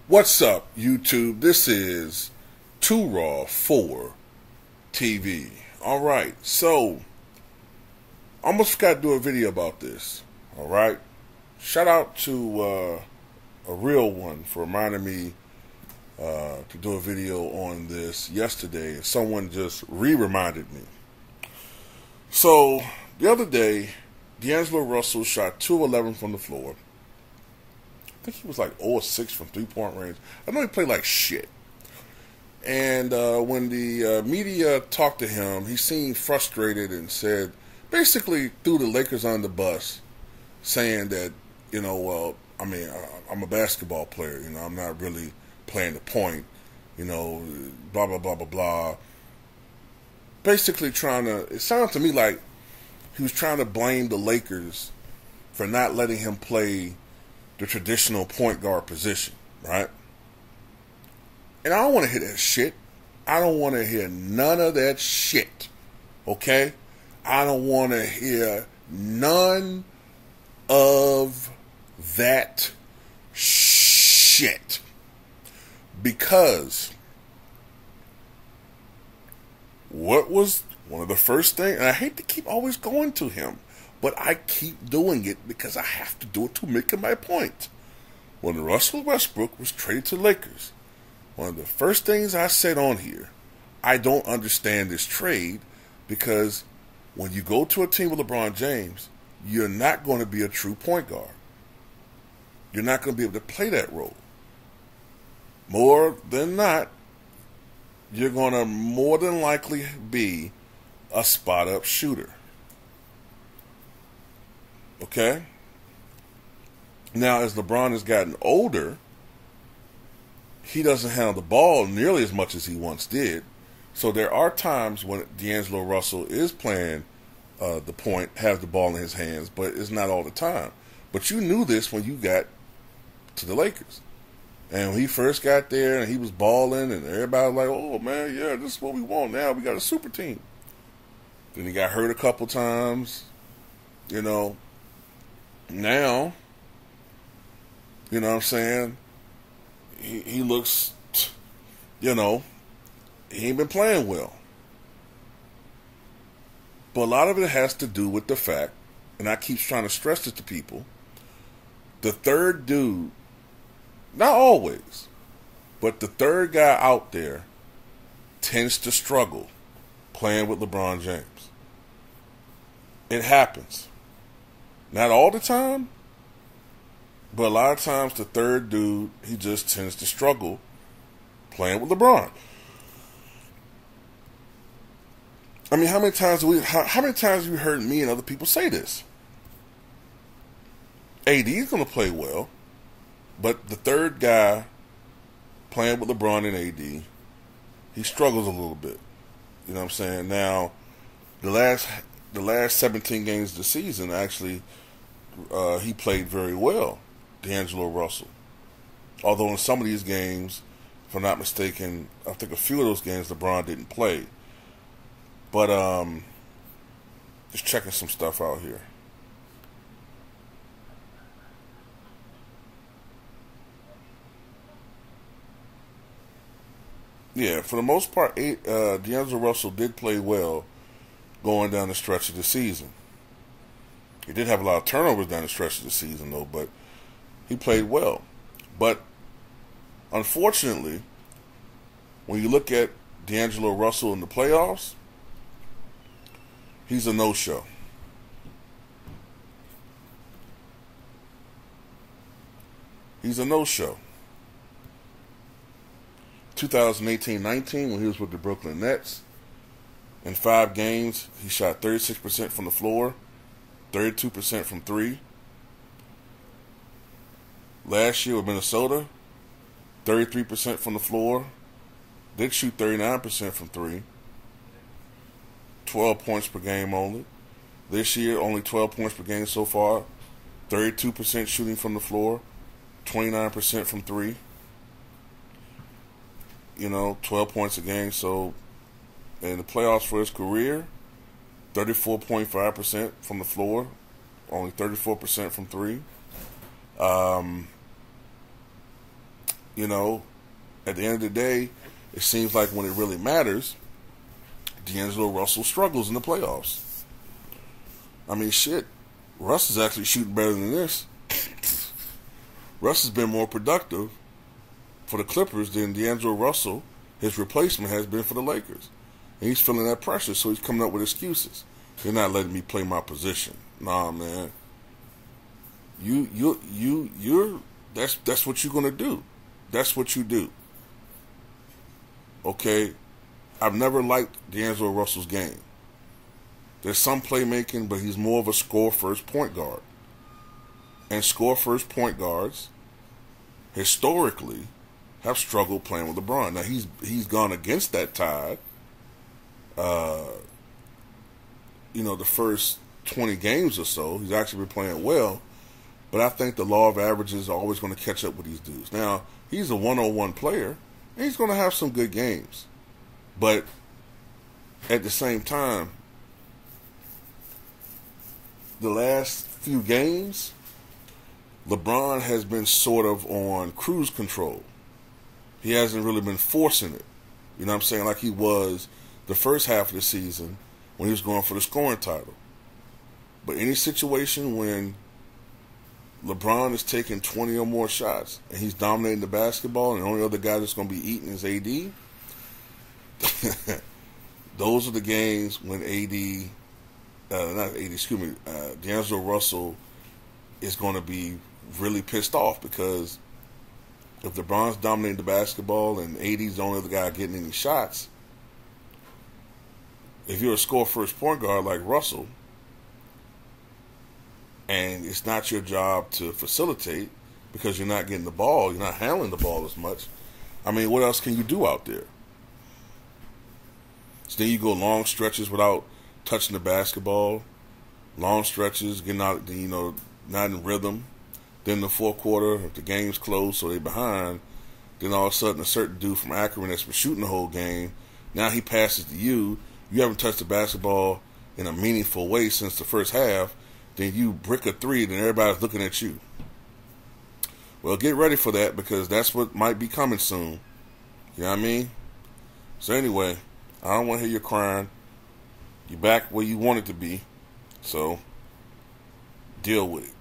What's up, YouTube? This is Too Raw for TV. Alright, so almost forgot to do a video about this. Alright, shout out to a real one for reminding me to do a video on this yesterday. Someone just reminded me. So the other day, D'Angelo Russell shot 2-11 from the floor. I think he was like 0-6 from three-point range. I know he played like shit. And when the media talked to him, he seemed frustrated and said, basically threw the Lakers on the bus, saying that, I'm a basketball player. I'm not really playing the point. Blah, blah, blah, blah, blah. Basically it sounded to me like he was trying to blame the Lakers for not letting him play the traditional point guard position, right? And I don't want to hear that shit. I don't want to hear none of that shit, okay? I don't want to hear none of that shit. Because what was one of the first things, and I hate to keep always going to him, but I keep doing it because I have to do it to make my point. When Russell Westbrook was traded to the Lakers, one of the first things I said on here, I don't understand this trade, because when you go to a team with LeBron James, you're not going to be a true point guard. You're not going to be able to play that role. More than not, you're going to more than likely be a spot-up shooter. Okay? Now, as LeBron has gotten older, he doesn't handle the ball nearly as much as he once did. So there are times when D'Angelo Russell is playing the point, has the ball in his hands, but it's not all the time. But you knew this when you got to the Lakers. And when he first got there and he was balling and everybody was like, oh, man, yeah, this is what we want now. We got a super team. Then he got hurt a couple times, Now, you know what I'm saying? He looks, he ain't been playing well. But a lot of it has to do with the fact, and I keep trying to stress this to people, the third dude, not always, but the third guy out there tends to struggle playing with LeBron James. It happens. Not all the time, but a lot of times the third dude, he just tends to struggle playing with LeBron. I mean, how many times have you heard me and other people say this? AD's going to play well, but the third guy playing with LeBron and AD, he struggles a little bit. You know what I'm saying? Now, the last 17 games of the season, actually, he played very well, D'Angelo Russell. Although in some of these games, if I'm not mistaken, I think a few of those games LeBron didn't play. But just checking some stuff out here. Yeah, for the most part, D'Angelo Russell did play well going down the stretch of the season. He did have a lot of turnovers down the stretch of the season, though, but he played well. But unfortunately, when you look at D'Angelo Russell in the playoffs, he's a no-show. He's a no-show. 2018-19, when he was with the Brooklyn Nets, in 5 games, he shot 36% from the floor, 32% from 3. Last year with Minnesota, 33% from the floor, did shoot 39% from 3. 12 points per game only. This year, only 12 points per game so far. 32% shooting from the floor. 29% from 3. 12 points a game. So, in the playoffs for his career, 34.5% from the floor. Only 34% from 3. You know, at the end of the day, it seems like when it really matters, D'Angelo Russell struggles in the playoffs. I mean, shit. Russ is actually shooting better than this. Russ has been more productive for the Clippers than D'Angelo Russell, his replacement, has been for the Lakers. And he's feeling that pressure, so he's coming up with excuses. They're not letting me play my position. Nah, man. That's what you're gonna do. That's what you do. Okay? I've never liked D'Angelo Russell's game. There's some playmaking, but he's more of a score-first point guard. And score-first point guards, historically, have struggled playing with LeBron. Now, he's gone against that tide. The first 20 games or so, he's actually been playing well. But I think the law of averages is always going to catch up with these dudes. Now, he's a one-on-one player, and he's going to have some good games. But at the same time, the last few games, LeBron has been sort of on cruise control. He hasn't really been forcing it. You know what I'm saying? Like he was the first half of the season when he was going for the scoring title. But any situation when LeBron is taking 20 or more shots and he's dominating the basketball and the only other guy that's going to be eating is AD, those are the games when D'Angelo Russell is going to be really pissed off, because if LeBron's dominating the basketball and AD's the only other guy getting any shots, if you're a score-first point guard like Russell, and it's not your job to facilitate because you're not getting the ball, you're not handling the ball as much, I mean, what else can you do out there? So then you go long stretches without touching the basketball, long stretches, getting out, not in rhythm. Then the fourth quarter, if the game's close, so they're behind, then all of a sudden a certain dude from Akron that's been shooting the whole game, now he passes to you. You haven't touched the basketball in a meaningful way since the first half. Then you brick a three, then everybody's looking at you. Well, get ready for that, because that's what might be coming soon. You know what I mean? So anyway, I don't want to hear you crying. You're back where you wanted to be. So, deal with it.